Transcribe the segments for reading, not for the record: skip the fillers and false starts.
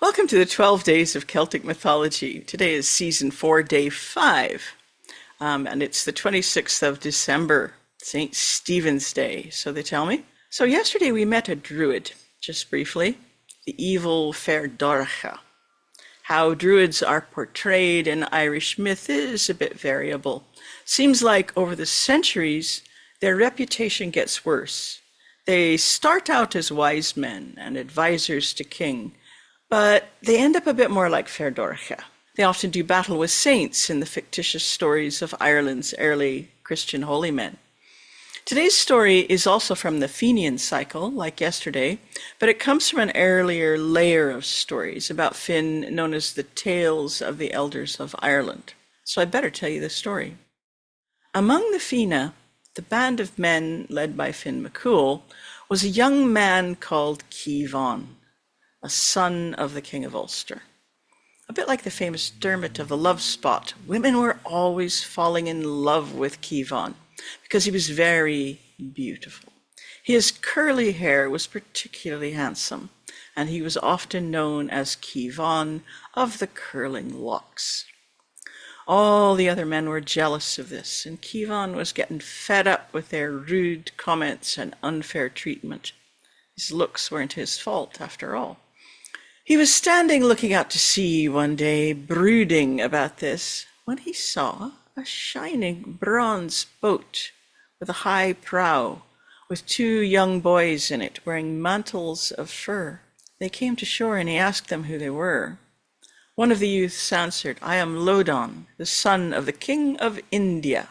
Welcome to the 12 Days of Celtic Mythology. Today is Season 4, Day 5, and it's the 26th of December, St. Stephen's Day, so they tell me. So yesterday we met a Druid, just briefly, the evil fair Dorcha. How Druids are portrayed in Irish myth is a bit variable. Seems like over the centuries, their reputation gets worse. They start out as wise men and advisors to king, but they end up a bit more like Fair Dorcha. They often do battle with saints in the fictitious stories of Ireland's early Christian holy men. Today's story is also from the Fenian cycle, like yesterday, but it comes from an earlier layer of stories about Finn known as the Tales of the Elders of Ireland. So I better tell you the story. Among the Fena, the band of men led by Finn MacCool was a young man called Kevon, a son of the King of Ulster. A bit like the famous Dermot of the Love Spot, women were always falling in love with Kevon because he was very beautiful. His curly hair was particularly handsome, and he was often known as Kevon of the curling locks. All the other men were jealous of this, and Kevon was getting fed up with their rude comments and unfair treatment. His looks weren't his fault, after all. He was standing looking out to sea one day, brooding about this, when he saw a shining bronze boat with a high prow, with two young boys in it wearing mantles of fur. They came to shore and he asked them who they were. One of the youths answered, "I am Lodon, the son of the King of India,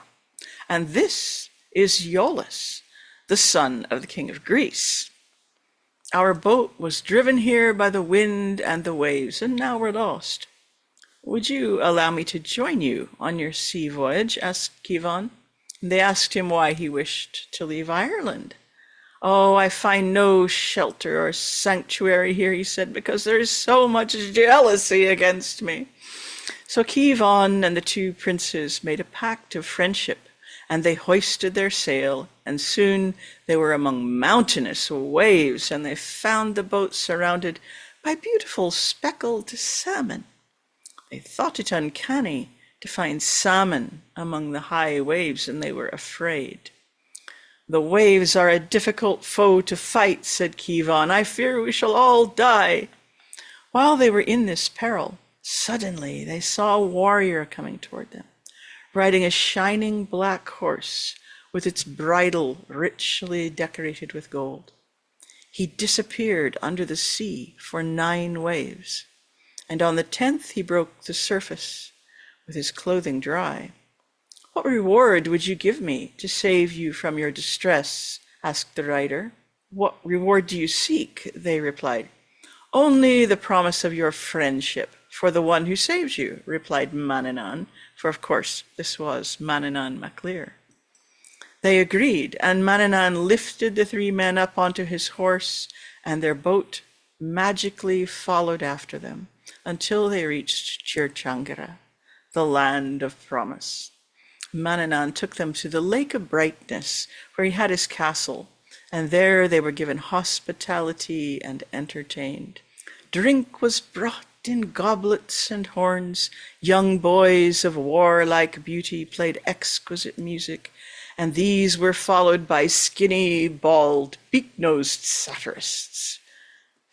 and this is Iollas, the son of the King of Greece. Our boat was driven here by the wind and the waves, and now we're lost. Would you allow me to join you on your sea voyage?" asked Kevon. They asked him why he wished to leave Ireland. "Oh, I find no shelter or sanctuary here," he said, "because there is so much jealousy against me." So Kevon and the two princes made a pact of friendship, and they hoisted their sail, and soon they were among mountainous waves, and they found the boat surrounded by beautiful speckled salmon. They thought it uncanny to find salmon among the high waves, and they were afraid. "The waves are a difficult foe to fight," said Kevon. "I fear we shall all die." While they were in this peril, suddenly they saw a warrior coming toward them, riding a shining black horse with its bridle richly decorated with gold. He disappeared under the sea for 9 waves, and on the 10th he broke the surface with his clothing dry. "What reward would you give me to save you from your distress?" asked the rider. "What reward do you seek?" they replied. "Only the promise of your friendship for the one who saves you," replied Manannán, for of course this was Manannán mac Lir. They agreed, and Manannán lifted the 3 men up onto his horse, and their boat magically followed after them until they reached Chirchangira, the land of promise. Manannán took them to the Lake of Brightness, where he had his castle, and there they were given hospitality and entertained. Drink was brought in goblets and horns. Young boys of warlike beauty played exquisite music, and these were followed by skinny, bald, beak-nosed satirists.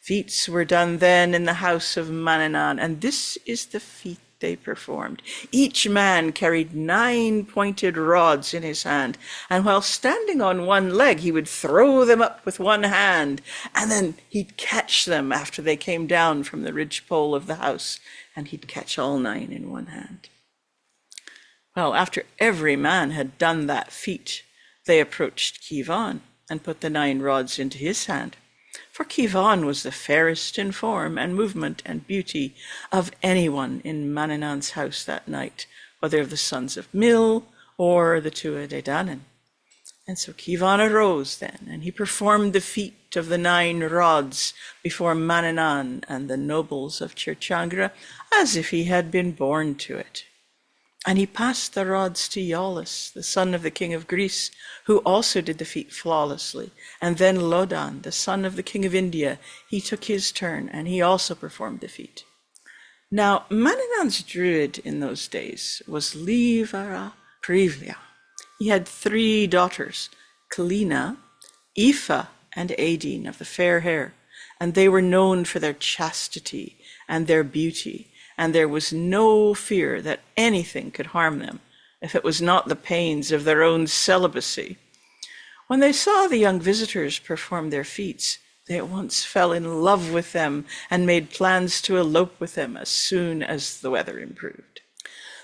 Feats were done then in the house of Manannán, and this is the feat they performed. Each man carried 9 pointed rods in his hand, and while standing on one leg, he would throw them up with one hand, and then he'd catch them after they came down from the ridgepole of the house, and he'd catch all 9 in one hand. Well, after every man had done that feat, they approached Kevon and put the 9 rods into his hand. For Kevon was the fairest in form and movement and beauty of anyone in Manannán's house that night, whether of the sons of Mill or the Tuatha Dé Danann. And so Kevon arose then, and he performed the feat of the 9 rods before Manannán and the nobles of Chirchangira as if he had been born to it. And he passed the rods to Iolaus, the son of the king of Greece, who also did the feat flawlessly. And then Lodan, the son of the king of India, he took his turn, and he also performed the feat. Now, Manannan's druid in those days was Livara Privlia. He had 3 daughters, Kalina, Aoife, and Aideen of the fair hair, and they were known for their chastity and their beauty, and there was no fear that anything could harm them if it was not the pains of their own celibacy. When they saw the young visitors perform their feats, they at once fell in love with them and made plans to elope with them as soon as the weather improved.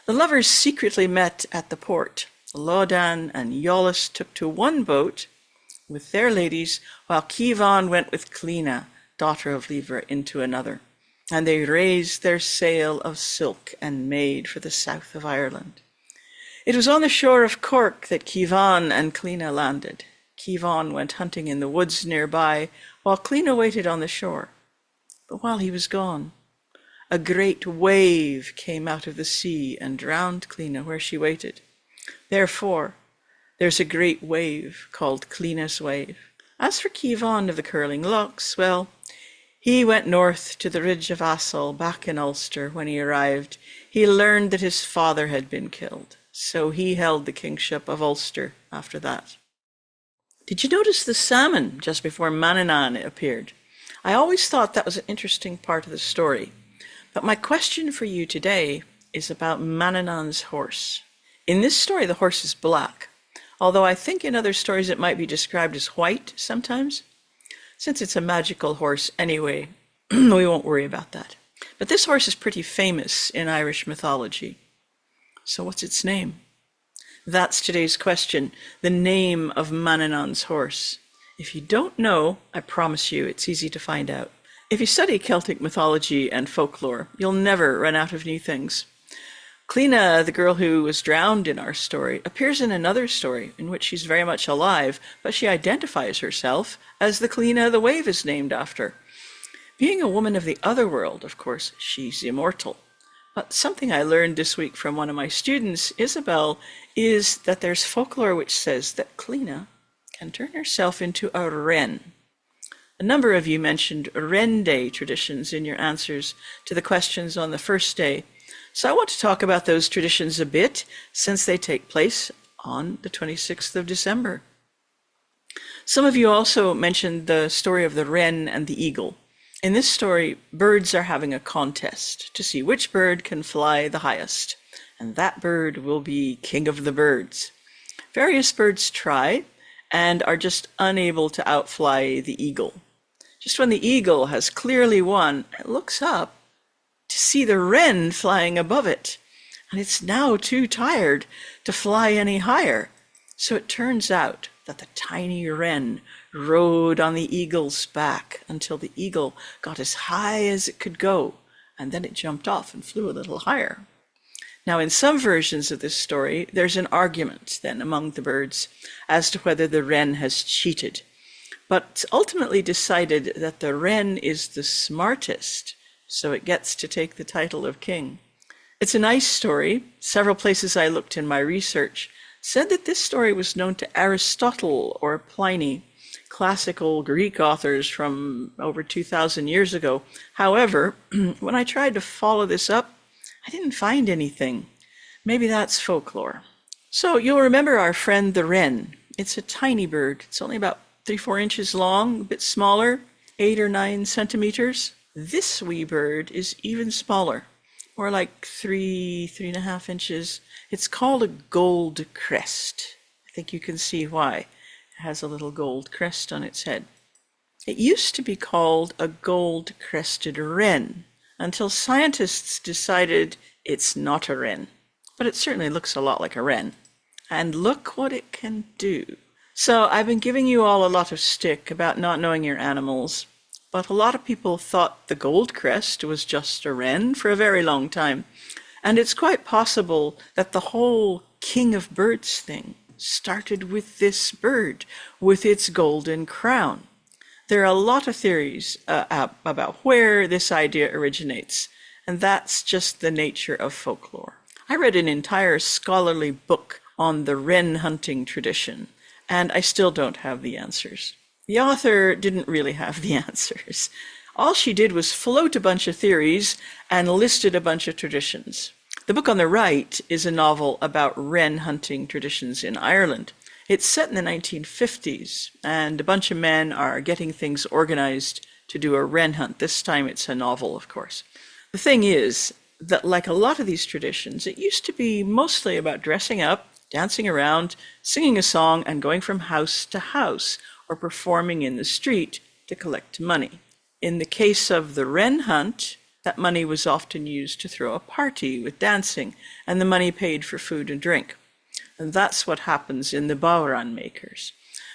The lovers secretly met at the port. Lodan and Iolaus took to one boat with their ladies, while Kivon went with Clina, daughter of Livra, into another. And they raised their sail of silk and made for the south of Ireland. It was on the shore of Cork that Kivon and Clina landed. Kivon went hunting in the woods nearby, while Clina waited on the shore. But while he was gone, a great wave came out of the sea and drowned Clina where she waited. Therefore, there's a great wave called Clina's wave. As for Kivon of the curling locks, well, he went north to the ridge of Assal back in Ulster. When he arrived, he learned that his father had been killed, so he held the kingship of Ulster after that. Did you notice the salmon just before Manannan appeared? I always thought that was an interesting part of the story. But my question for you today is about Manannan's horse. In this story, the horse is black, although I think in other stories it might be described as white sometimes. Since it's a magical horse anyway, we won't worry about that. But this horse is pretty famous in Irish mythology. So what's its name? That's today's question, the name of Manannan's horse. If you don't know, I promise you it's easy to find out. If you study Celtic mythology and folklore, you'll never run out of new things. Clina, the girl who was drowned in our story, appears in another story in which she's very much alive, but she identifies herself as the Clina the wave is named after. Being a woman of the other world, of course, she's immortal. But something I learned this week from one of my students, Isabel, is that there's folklore which says that Clina can turn herself into a wren. A number of you mentioned Wren Day traditions in your answers to the questions on the first day. So I want to talk about those traditions a bit, since they take place on the 26th of December. Some of you also mentioned the story of the wren and the eagle. In this story, birds are having a contest to see which bird can fly the highest, and that bird will be king of the birds. Various birds try and are just unable to outfly the eagle. Just when the eagle has clearly won, it looks up to see the wren flying above it, and it's now too tired to fly any higher. So it turns out that the tiny wren rode on the eagle's back until the eagle got as high as it could go, and then it jumped off and flew a little higher. Now, in some versions of this story, there's an argument then among the birds as to whether the wren has cheated, but it's ultimately decided that the wren is the smartest, so it gets to take the title of king. It's a nice story. Several places I looked in my research said that this story was known to Aristotle or Pliny, classical Greek authors from over 2,000 years ago. However, when I tried to follow this up, I didn't find anything. Maybe that's folklore. So you'll remember our friend the wren. It's a tiny bird. It's only about 3-4 inches long, a bit smaller, 8 or 9 centimeters. This wee bird is even smaller, more like 3.5 inches. It's called a gold crest. I think you can see why. It has a little gold crest on its head. It used to be called a gold-crested wren until scientists decided it's not a wren, but it certainly looks a lot like a wren. And look what it can do. So I've been giving you all a lot of stick about not knowing your animals, but a lot of people thought the gold crest was just a wren for a very long time. And it's quite possible that the whole king of birds thing started with this bird, with its golden crown. There are a lot of theories about where this idea originates, and that's just the nature of folklore. I read an entire scholarly book on the wren hunting tradition, and I still don't have the answers. The author didn't really have the answers. All she did was float a bunch of theories and listed a bunch of traditions. The book on the right is a novel about wren hunting traditions in Ireland. It's set in the 1950s, and a bunch of men are getting things organized to do a wren hunt. This time it's a novel, of course. The thing is that, like a lot of these traditions, it used to be mostly about dressing up, dancing around, singing a song, and going from house to house, or performing in the street to collect money. In the case of the wren hunt, that money was often used to throw a party with dancing, and the money paid for food and drink. And that's what happens in the Bowran makers.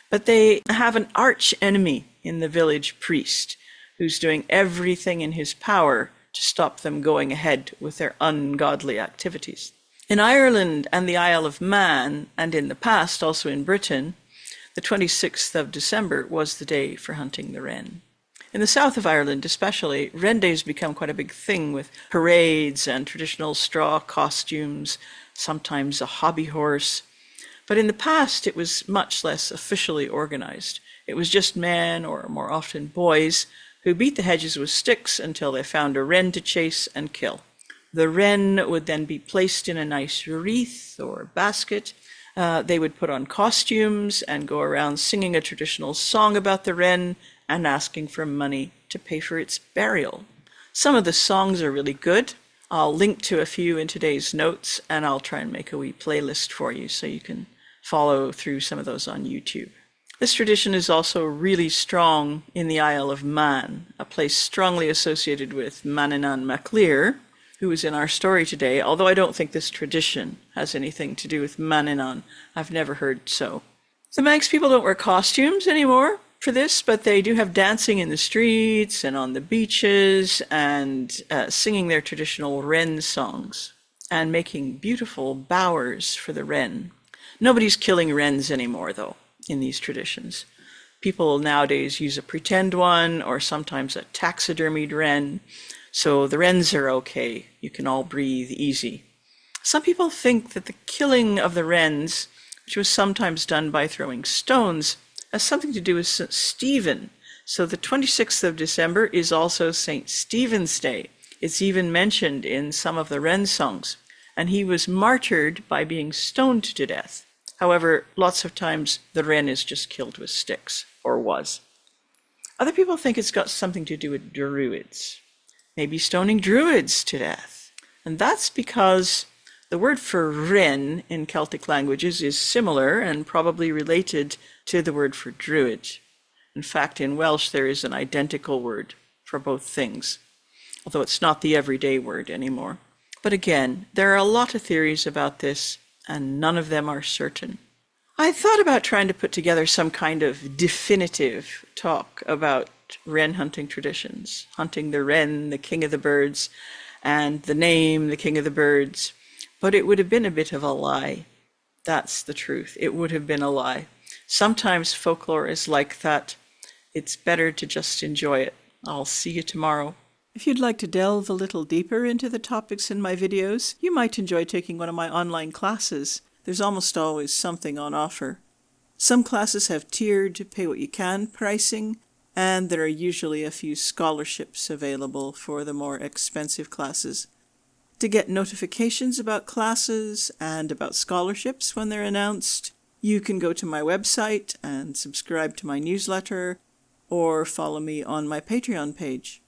But they have an arch enemy in the village priest, who's doing everything in his power to stop them going ahead with their ungodly activities. In Ireland and the Isle of Man, and in the past also in Britain, the 26th of December was the day for hunting the wren. In the south of Ireland especially, Wren Day's become quite a big thing with parades and traditional straw costumes, sometimes a hobby horse. But in the past, it was much less officially organized. It was just men, or more often boys, who beat the hedges with sticks until they found a wren to chase and kill. The wren would then be placed in a nice wreath or basket. They would put on costumes and go around singing a traditional song about the wren and asking for money to pay for its burial. Some of the songs are really good. I'll link to a few in today's notes, and I'll try and make a wee playlist for you so you can follow through some of those on YouTube. This tradition is also really strong in the Isle of Man, a place strongly associated with Manannán mac Lir, who is in our story today, although I don't think this tradition has anything to do with Manannán. I've never heard so. The Manx people don't wear costumes anymore for this, but they do have dancing in the streets and on the beaches and singing their traditional wren songs and making beautiful bowers for the wren. Nobody's killing wrens anymore, though, in these traditions. People nowadays use a pretend one or sometimes a taxidermied wren, so the wrens are okay. You can all breathe easy. Some people think that the killing of the wrens, which was sometimes done by throwing stones, has something to do with St. Stephen. So the 26th of December is also St. Stephen's Day. It's even mentioned in some of the wren songs. And he was martyred by being stoned to death. However, lots of times the wren is just killed with sticks, or was. Other people think it's got something to do with Druids, maybe stoning Druids to death. And that's because the word for wren in Celtic languages is similar and probably related to the word for druid. In fact, in Welsh, there is an identical word for both things, although it's not the everyday word anymore. But again, there are a lot of theories about this, and none of them are certain. I thought about trying to put together some kind of definitive talk about wren hunting traditions, hunting the wren, the king of the birds, and the name, the king of the birds, but it would have been a bit of a lie. That's the truth. It would have been a lie. Sometimes folklore is like that. It's better to just enjoy it. I'll see you tomorrow. If you'd like to delve a little deeper into the topics in my videos, you might enjoy taking one of my online classes. There's almost always something on offer. Some classes have tiered pay-what-you-can pricing, and there are usually a few scholarships available for the more expensive classes. To get notifications about classes and about scholarships when they're announced, you can go to my website and subscribe to my newsletter, or follow me on my Patreon page.